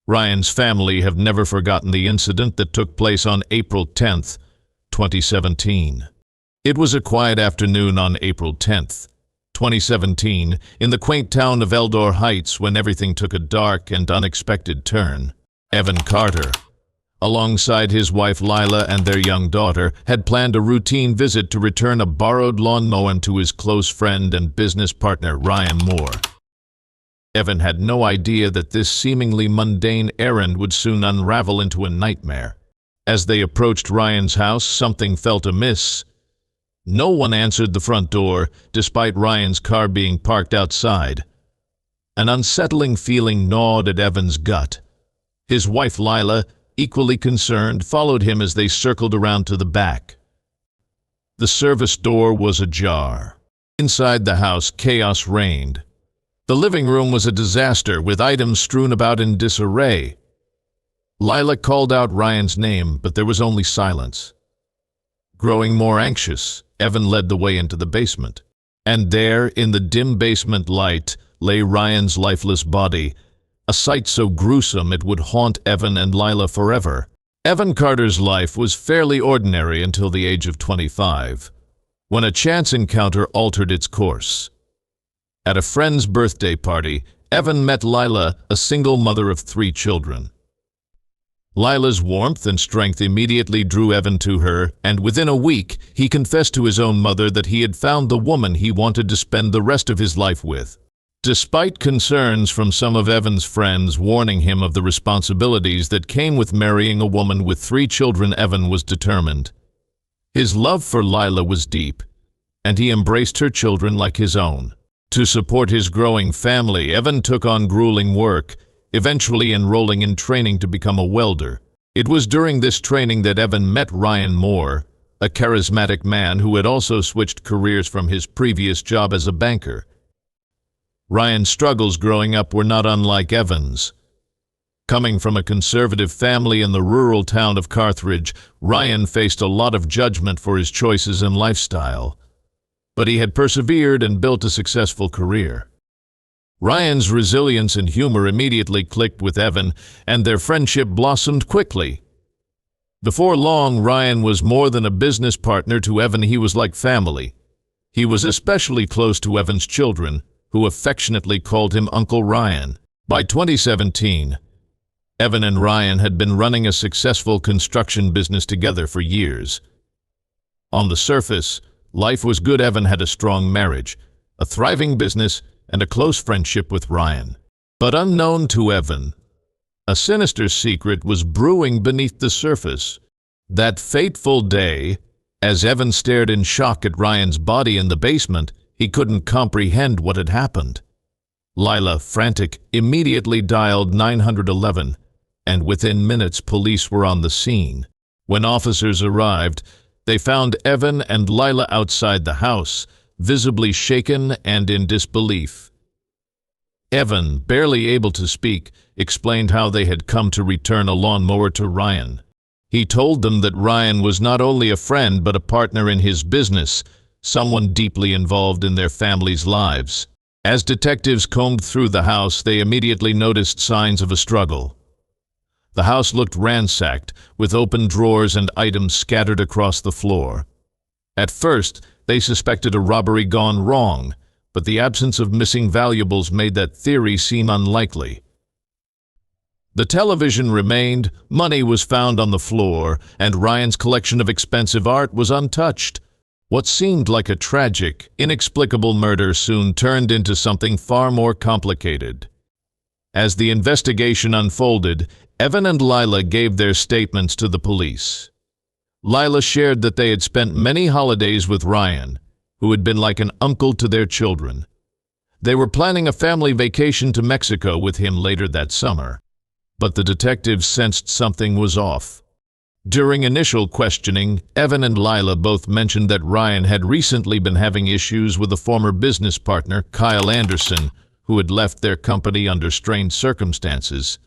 Ryan's family have never forgotten the incident that took place on April 10th, 2017. It was a quiet afternoon on April 10th, 2017, in the quaint town of Eldor Heights when everything took a dark and unexpected turn. Evan Carter, alongside his wife Lila and their young daughter, had planned a routine visit to return a borrowed lawnmower to his close friend and business partner Ryan Moore. Evan had no idea that this seemingly mundane errand would soon unravel into a nightmare. As they approached Ryan's house, something felt amiss. No one answered the front door, despite Ryan's car being parked outside. An unsettling feeling gnawed at Evan's gut. His wife Lila, equally concerned, followed him as they circled around to the back. The service door was ajar. Inside the house, chaos reigned. The living room was a disaster, with items strewn about in disarray. Lila called out Ryan's name, but there was only silence. Growing more anxious, Evan led the way into the basement. And there, in the dim basement light, lay Ryan's lifeless body, a sight so gruesome it would haunt Evan and Lila forever. Evan Carter's life was fairly ordinary until the age of 25, when a chance encounter altered its course. At a friend's birthday party, Evan met Lila, a single mother of 3 children. Lila's warmth and strength immediately drew Evan to her, and within a week, he confessed to his own mother that he had found the woman he wanted to spend the rest of his life with. Despite concerns from some of Evan's friends warning him of the responsibilities that came with marrying a woman with 3 children, Evan was determined. His love for Lila was deep, and he embraced her children like his own. To support his growing family, Evan took on grueling work, eventually enrolling in training to become a welder. It was during this training that Evan met Ryan Moore, a charismatic man who had also switched careers from his previous job as a banker. Ryan's struggles growing up were not unlike Evan's. Coming from a conservative family in the rural town of Carthage, Ryan faced a lot of judgment for his choices and lifestyle. But he had persevered and built a successful career. Ryan's resilience and humor immediately clicked with Evan, and their friendship blossomed quickly. Before long, Ryan was more than a business partner to Evan. He was like family. He was especially close to Evan's children, who affectionately called him Uncle Ryan. By 2017, Evan and Ryan had been running a successful construction business together for years. On the surface, life was good. Evan had a strong marriage, a thriving business, and a close friendship with Ryan. But unknown to Evan, a sinister secret was brewing beneath the surface. That fateful day, as Evan stared in shock at Ryan's body in the basement, he couldn't comprehend what had happened. Lila, frantic, immediately dialed 911, and within minutes police were on the scene. When officers arrived, they found Evan and Lila outside the house, visibly shaken and in disbelief. Evan, barely able to speak, explained how they had come to return a lawnmower to Ryan. He told them that Ryan was not only a friend but a partner in his business, someone deeply involved in their family's lives. As detectives combed through the house, they immediately noticed signs of a struggle. The house looked ransacked, with open drawers and items scattered across the floor. At first, they suspected a robbery gone wrong, but the absence of missing valuables made that theory seem unlikely. The television remained, money was found on the floor, and Ryan's collection of expensive art was untouched. What seemed like a tragic, inexplicable murder soon turned into something far more complicated. As the investigation unfolded, Evan and Lila gave their statements to the police. Lila shared that they had spent many holidays with Ryan, who had been like an uncle to their children. They were planning a family vacation to Mexico with him later that summer. But the detectives sensed something was off. During initial questioning, Evan and Lila both mentioned that Ryan had recently been having issues with a former business partner, Kyle Anderson, who had left their company under strained circumstances.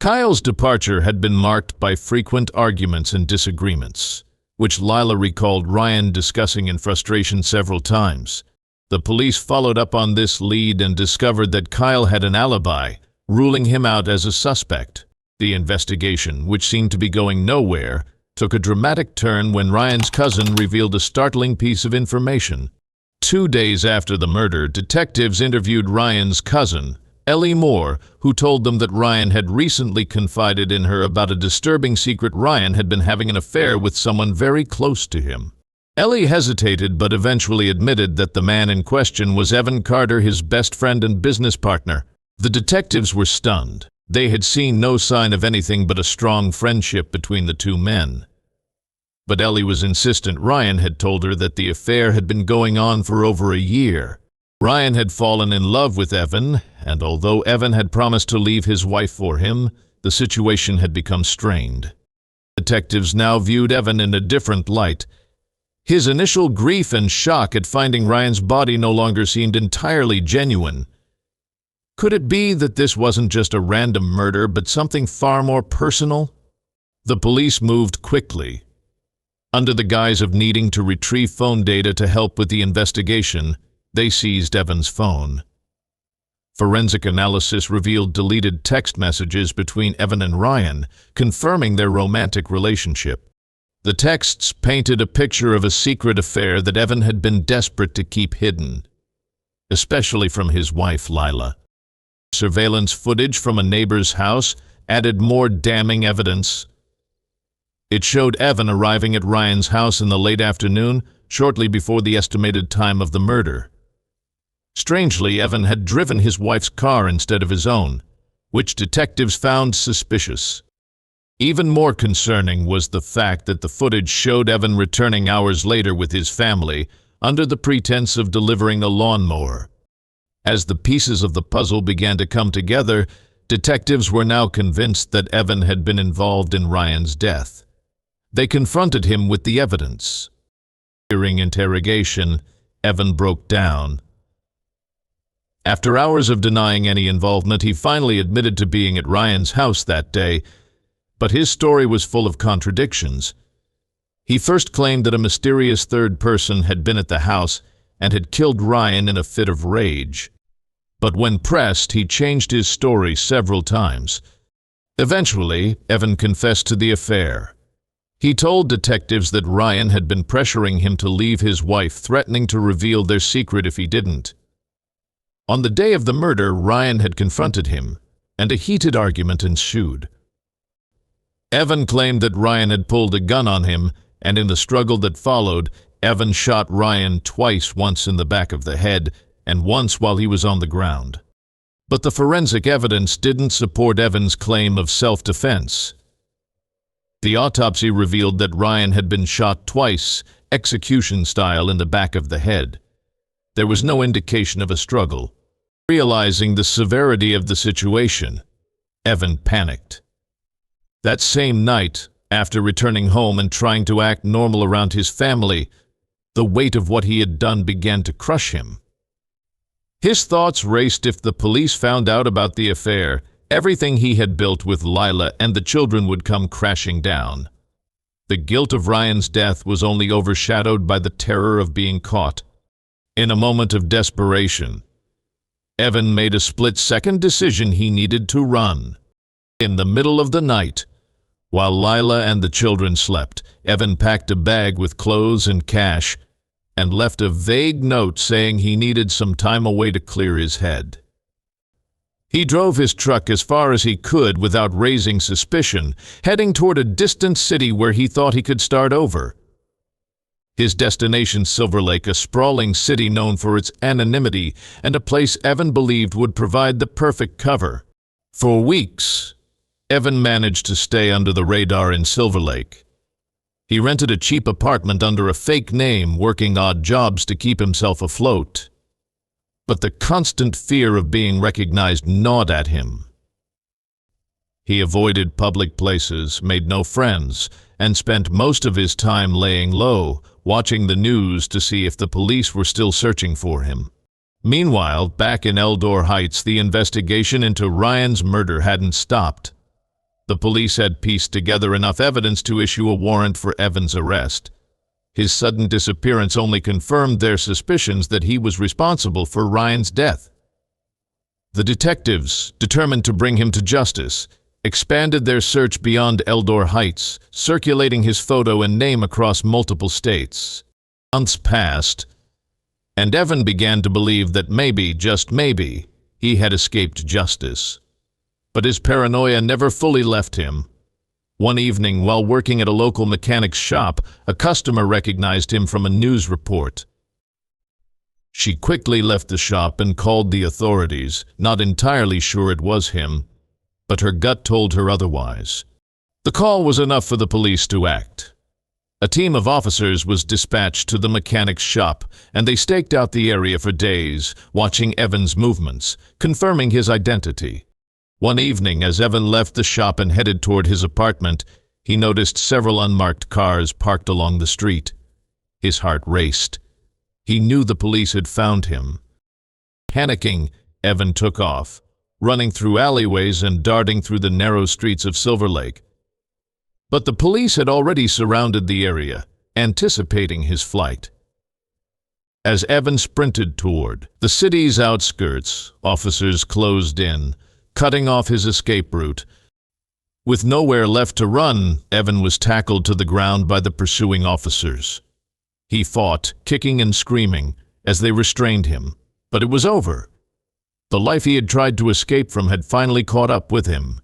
Kyle's departure had been marked by frequent arguments and disagreements, which Lila recalled Ryan discussing in frustration several times. The police followed up on this lead and discovered that Kyle had an alibi, ruling him out as a suspect. The investigation, which seemed to be going nowhere, took a dramatic turn when Ryan's cousin revealed a startling piece of information. 2 days after the murder, detectives interviewed Ryan's cousin, Ellie Moore, who told them that Ryan had recently confided in her about a disturbing secret. Ryan had been having an affair with someone very close to him. Ellie hesitated but eventually admitted that the man in question was Evan Carter, his best friend and business partner. The detectives were stunned. They had seen no sign of anything but a strong friendship between the two men. But Ellie was insistent. Ryan had told her that the affair had been going on for over a year. Ryan had fallen in love with Evan, and although Evan had promised to leave his wife for him, the situation had become strained. Detectives now viewed Evan in a different light. His initial grief and shock at finding Ryan's body no longer seemed entirely genuine. Could it be that this wasn't just a random murder, but something far more personal? The police moved quickly. Under the guise of needing to retrieve phone data to help with the investigation, they seized Evan's phone. Forensic analysis revealed deleted text messages between Evan and Ryan, confirming their romantic relationship. The texts painted a picture of a secret affair that Evan had been desperate to keep hidden, especially from his wife, Lila. Surveillance footage from a neighbor's house added more damning evidence. It showed Evan arriving at Ryan's house in the late afternoon, shortly before the estimated time of the murder. Strangely, Evan had driven his wife's car instead of his own, which detectives found suspicious. Even more concerning was the fact that the footage showed Evan returning hours later with his family under the pretense of delivering a lawnmower. As the pieces of the puzzle began to come together, detectives were now convinced that Evan had been involved in Ryan's death. They confronted him with the evidence. During interrogation, Evan broke down. After hours of denying any involvement, he finally admitted to being at Ryan's house that day, but his story was full of contradictions. He first claimed that a mysterious third person had been at the house and had killed Ryan in a fit of rage. But when pressed, he changed his story several times. Eventually, Evan confessed to the affair. He told detectives that Ryan had been pressuring him to leave his wife, threatening to reveal their secret if he didn't. On the day of the murder, Ryan had confronted him, and a heated argument ensued. Evan claimed that Ryan had pulled a gun on him, and in the struggle that followed, Evan shot Ryan twice, once in the back of the head and once while he was on the ground. But the forensic evidence didn't support Evan's claim of self-defense. The autopsy revealed that Ryan had been shot twice, execution-style, in the back of the head. There was no indication of a struggle. Realizing the severity of the situation, Evan panicked. That same night, after returning home and trying to act normal around his family, the weight of what he had done began to crush him. His thoughts raced. If the police found out about the affair, everything he had built with Lila and the children would come crashing down. The guilt of Ryan's death was only overshadowed by the terror of being caught. In a moment of desperation, Evan made a split-second decision. He needed to run. In the middle of the night, while Lila and the children slept, Evan packed a bag with clothes and cash and left a vague note saying he needed some time away to clear his head. He drove his truck as far as he could without raising suspicion, heading toward a distant city where he thought he could start over. His destination, Silver Lake, a sprawling city known for its anonymity and a place Evan believed would provide the perfect cover. For weeks, Evan managed to stay under the radar in Silver Lake. He rented a cheap apartment under a fake name, working odd jobs to keep himself afloat. But the constant fear of being recognized gnawed at him. He avoided public places, made no friends, and spent most of his time laying low, watching the news to see if the police were still searching for him. Meanwhile, back in Eldor Heights, the investigation into Ryan's murder hadn't stopped. The police had pieced together enough evidence to issue a warrant for Evan's arrest. His sudden disappearance only confirmed their suspicions that he was responsible for Ryan's death. The detectives, determined to bring him to justice, expanded their search beyond Eldor Heights, circulating his photo and name across multiple states. Months passed, and Evan began to believe that maybe, just maybe, he had escaped justice. But his paranoia never fully left him. One evening, while working at a local mechanic's shop, a customer recognized him from a news report. She quickly left the shop and called the authorities, not entirely sure it was him, but her gut told her otherwise. The call was enough for the police to act. A team of officers was dispatched to the mechanic's shop, and they staked out the area for days, watching Evan's movements, confirming his identity. One evening, as Evan left the shop and headed toward his apartment, he noticed several unmarked cars parked along the street. His heart raced. He knew the police had found him. Panicking, Evan took off, running through alleyways and darting through the narrow streets of Silver Lake. But the police had already surrounded the area, anticipating his flight. As Evan sprinted toward the city's outskirts, officers closed in, cutting off his escape route. With nowhere left to run, Evan was tackled to the ground by the pursuing officers. He fought, kicking and screaming, as they restrained him, but it was over. The life he had tried to escape from had finally caught up with him.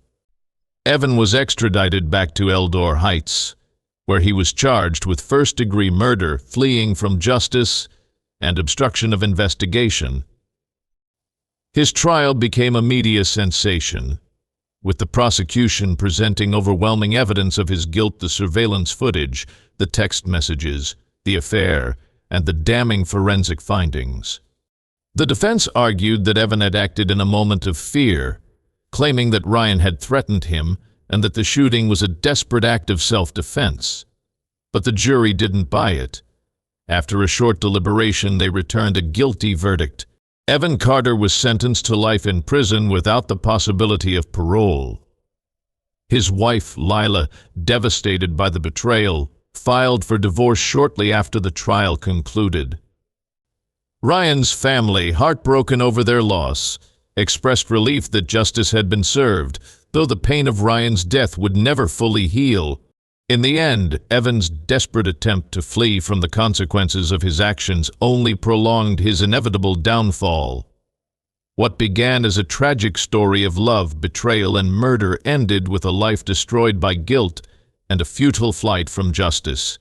Evan was extradited back to Eldor Heights, where he was charged with first-degree murder, fleeing from justice, and obstruction of investigation. His trial became a media sensation, with the prosecution presenting overwhelming evidence of his guilt: the surveillance footage, the text messages, the affair, and the damning forensic findings. The defense argued that Evan had acted in a moment of fear, claiming that Ryan had threatened him and that the shooting was a desperate act of self-defense. But the jury didn't buy it. After a short deliberation, they returned a guilty verdict. Evan Carter was sentenced to life in prison without the possibility of parole. His wife, Lila, devastated by the betrayal, filed for divorce shortly after the trial concluded. Ryan's family, heartbroken over their loss, expressed relief that justice had been served, though the pain of Ryan's death would never fully heal. In the end, Evan's desperate attempt to flee from the consequences of his actions only prolonged his inevitable downfall. What began as a tragic story of love, betrayal, and murder ended with a life destroyed by guilt and a futile flight from justice.